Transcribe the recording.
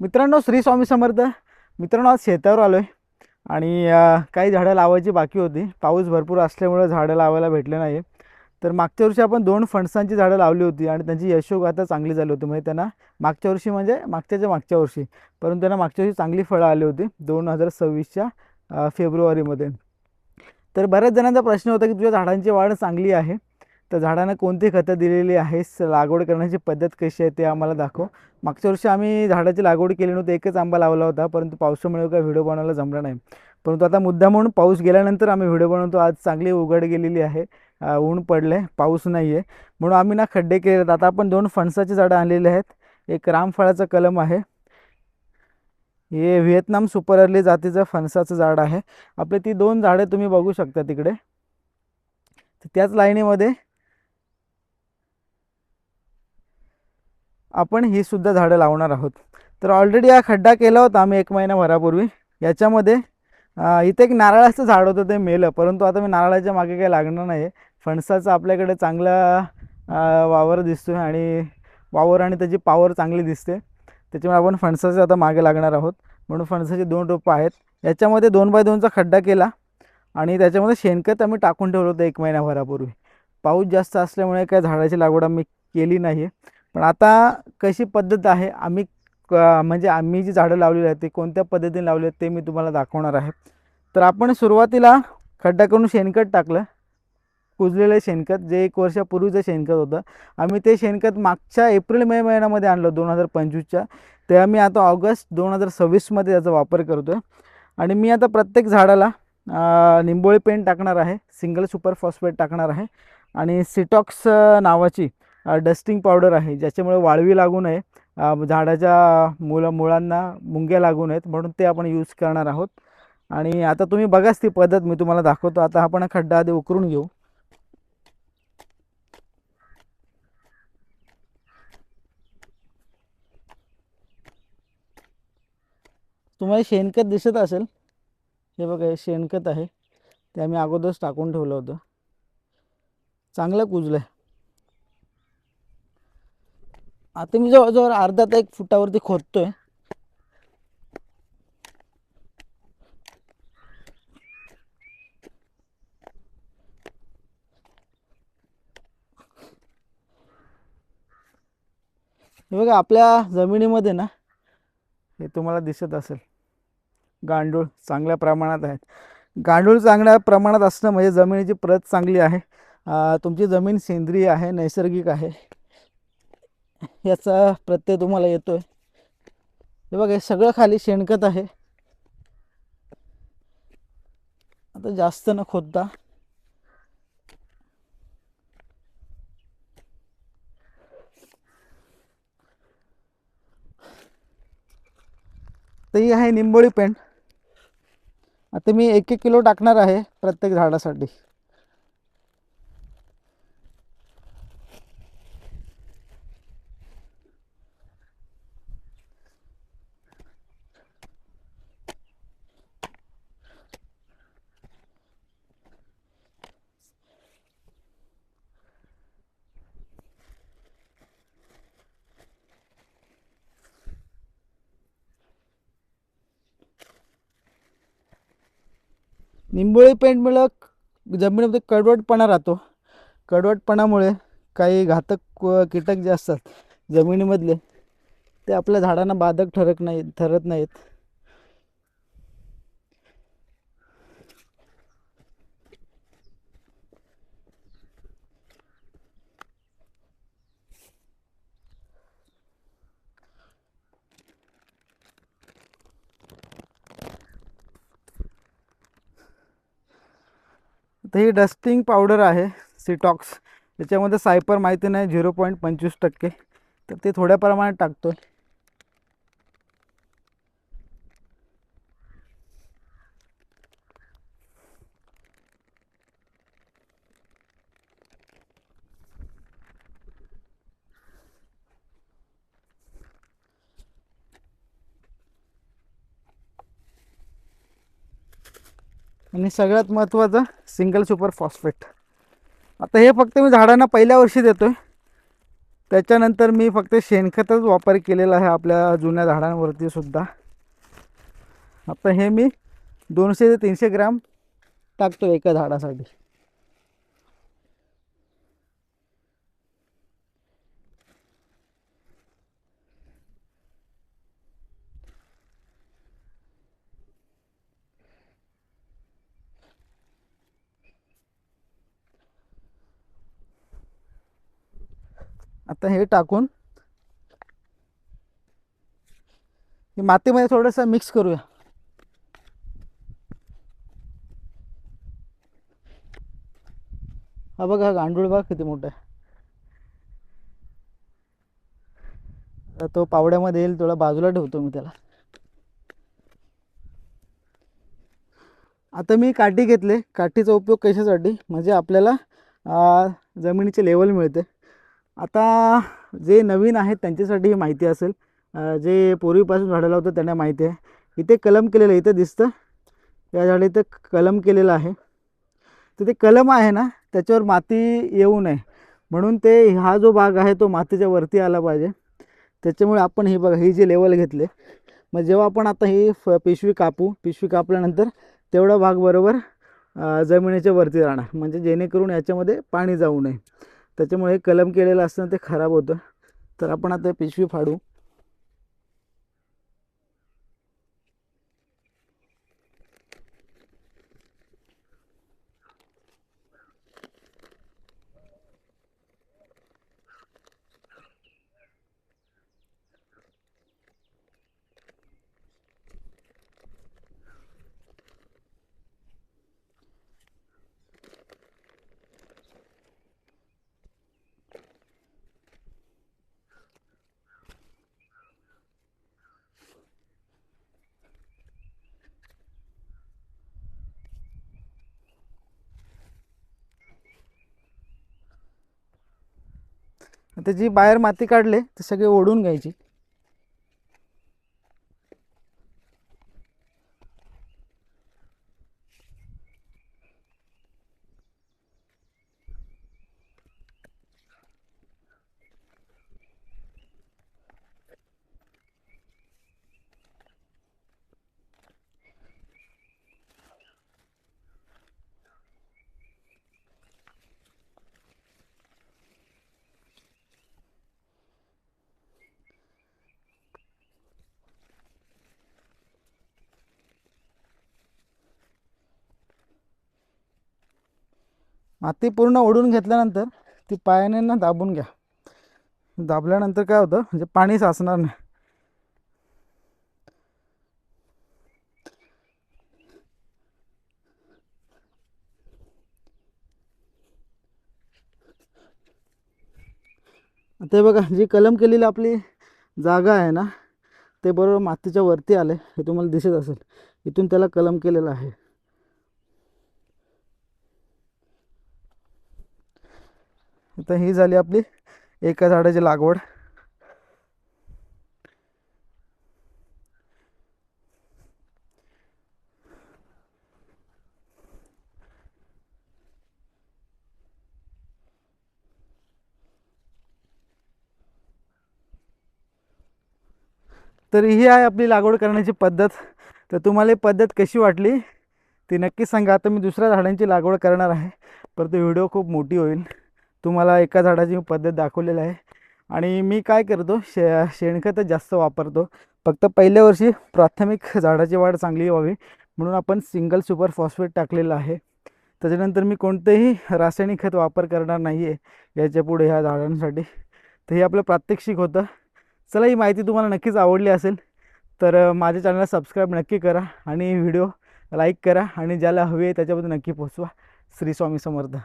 मित्रांनो, श्री स्वामी समर्थ. मित्रांनो, आज शेतावर आलो आहे आणि काही झाडं लावायची बाकी होती. पाऊस भरपूर असल्यामुळे झाडं लावायला भेटले नाही. तर मागच्या वर्षी आपण 2 फणसांची झाडं लावली होती आणि त्यांची यशोगाथा चांगली झाली होती. म्हणजे त्यांना मागच्या वर्षी म्हणजे मागच्या वर्षी, परंतु त्यांना मागच्या वर्षी चांगली फळं आली होती 2026च्या फेब्रुवारीमध्ये. तर बऱ्याच जणांचा प्रश्न होता की तुझ्या झाडांची वाढ चांगली आहे, तर झाडांना कोणती खतं दिलेली आहेस, लागवड करण्याची पद्धत कशी आहे ते आम्हाला दाखव. मागच्या वर्षी आम्ही झाडाची लागवड केली नव्हती, एकच आंबा लावला होता, परंतु पावसामुळे काही व्हिडिओ बनवायला जमला नाही. परंतु आता मुद्दा म्हणून पाऊस गेल्यानंतर आम्ही व्हिडिओ बनवतो. आज चांगली उघड गेलेली आहे, ऊन पडले, पाऊस नाही आहे, म्हणून आम्ही ना खड्डे केले. आता आपण 2 फणसाची झाडं आणलेली आहेत. एक रामफळाचं कलम आहे, हे व्हिएतनाम सुपर अर्ली जातीचं फणसाचं झाड आहे. आपले ती 2 झाडं तुम्ही बघू शकता तिकडे. त्याच लाईनीमध्ये आपण ही सुद्धा झाडं लावणार आहोत. तर ऑलरेडी हा खड्डा केला होता आम्ही 1 महिन्याभरापूर्वी. याच्यामध्ये इथे एक नारळाचं झाड होतं, ते मेलं, परंतु आता मी नारळाच्या मागे काही लागणार नाही. फणसाचं आपल्याकडे चांगला वावर दिसतोय आणि वावर आणि त्याची पावर चांगली दिसते, त्याच्यामुळे आपण फणसाचं आता मागे लागणार आहोत. म्हणून फणसाची 2 रोपं आहेत. याच्यामध्ये 2x2चा खड्डा केला आणि त्याच्यामध्ये शेणखत आम्ही टाकून ठेवलं होतं 1 महिन्याभरापूर्वी. पाऊस जास्त असल्यामुळे काय झाडाची लागवड आम्ही केली नाही. पण आता कशी पद्धत आहे, आम्ही म्हणजे आम्ही जी झाडं लावलेली आहेत ते कोणत्या पद्धतीने लावली आहेत ते मी तुम्हाला दाखवणार आहे. तर आपण सुरुवातीला खड्डा करून शेणखत टाकलं, कुजलेलं शेणखत, जे 1 वर्षापूर्वीचं शेणखत होतं. आम्ही ते शेणखत मागच्या एप्रिल मे महिन्यामध्ये आणलं 2025च्या. ते आम्ही आता ऑगस्ट 2026मध्ये त्याचा वापर करतो आहे. आणि मी आता प्रत्येक झाडाला निंबोळी पेंट टाकणार आहे, सिंगल सुपर फॉस्फेट टाकणार आहे आणि सिटॉक्स नावाची डस्टिंग पावडर आहे, ज्याच्यामुळे वाळवी लागू नये, झाडाच्या मुळांना मुंग्या लागू नयेत, म्हणून ते आपण यूज करणार आहोत. आणि आता तुम्ही बघाच ती पद्धत मी तुम्हाला दाखवतो. आता आपण खड्डा आधी उकरून घेऊ. तुम्हाला शेणखत दिसत असेल, हे बघा, हे शेणखत आहे, ते आम्ही अगोदरच टाकून ठेवलं होतं. चांगलं कुजलं आहे. आता मी जवळजवळ अर्धा ते 1 फुटावरती खोदतोय. हे बघा, आपल्या जमिनीमध्ये ना, हे तुम्हाला दिसत असेल, गांडूळ चांगल्या प्रमाणात आहेत. गांडूळ चांगल्या प्रमाणात असणं म्हणजे जमिनीची प्रत चांगली आहे, तुमची जमीन सेंद्रिय आहे, नैसर्गिक आहे, याचा प्रत्यय तुम्हाला येतोय. हे बघा, हे सगळं खाली शेणखत आहे. आता जास्त न खोदता तर ही आहे निंबोळी पेंट. आता मी 1-1 किलो टाकणार आहे प्रत्येक झाडासाठी. निंबोळी पेंटमुळं जमिनीमध्ये कडवटपणा राहतो. कडवटपणामुळे काही घातक कीटक जे असतात जमिनीमधले, ते आपल्या झाडांना बाधक ठरत नाहीत. तर ही डस्टिंग पावडर आहे सिटॉक्स. त्याच्यामध्ये सायपर माहिती नाही, 0.25%, तर ते थोड्या प्रमाणात टाकतो. आणि सगळ्यात महत्त्वाचं सिंगल सुपर फॉस्फेट. आता हे फक्त मी झाडांना पहिल्या वर्षी देतोय. त्याच्यानंतर मी फक्त शेणखतच वापर केलेला आहे आपल्या जुन्या झाडांवरती सुद्धा. आता हे मी 200 ते 300 ग्रॅम टाकतो एका झाडासाठी. आता हे टाकून मातीमध्ये थोडंसं मिक्स करूया. हा बघा गांडूळ बघ किती मोठा आहे. आता तो पावड्यामध्ये येईल, थोडा बाजूला ठेवतो मी त्याला. आता मी काठी घेतले. काठीचा उपयोग कशासाठी, म्हणजे आपल्याला जमिनीचे लेवल मिळते. आता जे नवीन आहेत त्यांच्यासाठी ही माहिती असेल. जे पूर्वीपासून झाडं लावतात त्यांना माहिती आहे. इथे कलम केलेलं आहे, इथं दिसतं या झाडे इथं कलम केलेलं आहे. तर ते कलम आहे ना, त्याच्यावर माती येऊ नये म्हणून ते हा जो भाग आहे तो मातीच्या वरती आला पाहिजे. त्याच्यामुळे आपण ही बघा ही जी लेवल घेतले, मग जेव्हा आपण आता ही पिशवी कापू, पिशवी कापल्यानंतर तेवढा भाग बरोबर जमिनीच्या वरती राहणार, म्हणजे जेणेकरून याच्यामध्ये पाणी जाऊ नये. त्याच्यामुळे कलम केलेलं असताना ते खराब होतं. तर आपण आता पिशवी फाडू. आता जी बाहेर माती काढले ते सगळे ओढून घ्यायची. माती पूर्ण ओढून घेतल्यानंतर ती पायाने ना दाबून घ्या. दाबल्यानंतर काय होतं, म्हणजे पाणी साचणार नाही. ते बघा जी कलम केलेली आपली जागा आहे ना, ते बरोबर मातीच्या वरती आले, हे तुम्हाला दिसत असेल. इथून त्याला कलम केलेला आहे. आता ही झाली आपली एका झाडाची लागवड. तर ही आहे आपली लागवड करण्याची पद्धत. तर तुम्हाला ही पद्धत कशी वाटली ती नक्की सांगा. आता मी दुसऱ्या झाडांची लागवड करणार आहे, परंतु व्हिडिओ खूप मोठी होईल. तुम्हाला एका झाडाची पद्धत दाखवलेली आहे. आणि मी काय करतो, शेणखतच जास्त वापरतो. फक्त पहिल्या वर्षी प्राथमिक झाडाची वाढ चांगली व्हावी म्हणून आपण सिंगल सुपर फॉस्फेट टाकलेलं आहे. त्याच्यानंतर मी कोणतेही रासायनिक खत वापर करणार नाही आहे याच्या पुढे ह्या झाडांसाठी. तर हे आपलं प्रात्यक्षिक होतं. चला, ही माहिती तुम्हाला नक्कीच आवडली असेल तर माझ्या चॅनलला सबस्क्राईब नक्की करा आणि व्हिडिओ लाईक करा आणि ज्याला हवे त्याच्याबद्दल नक्की पोचवा. श्री स्वामी समर्थ.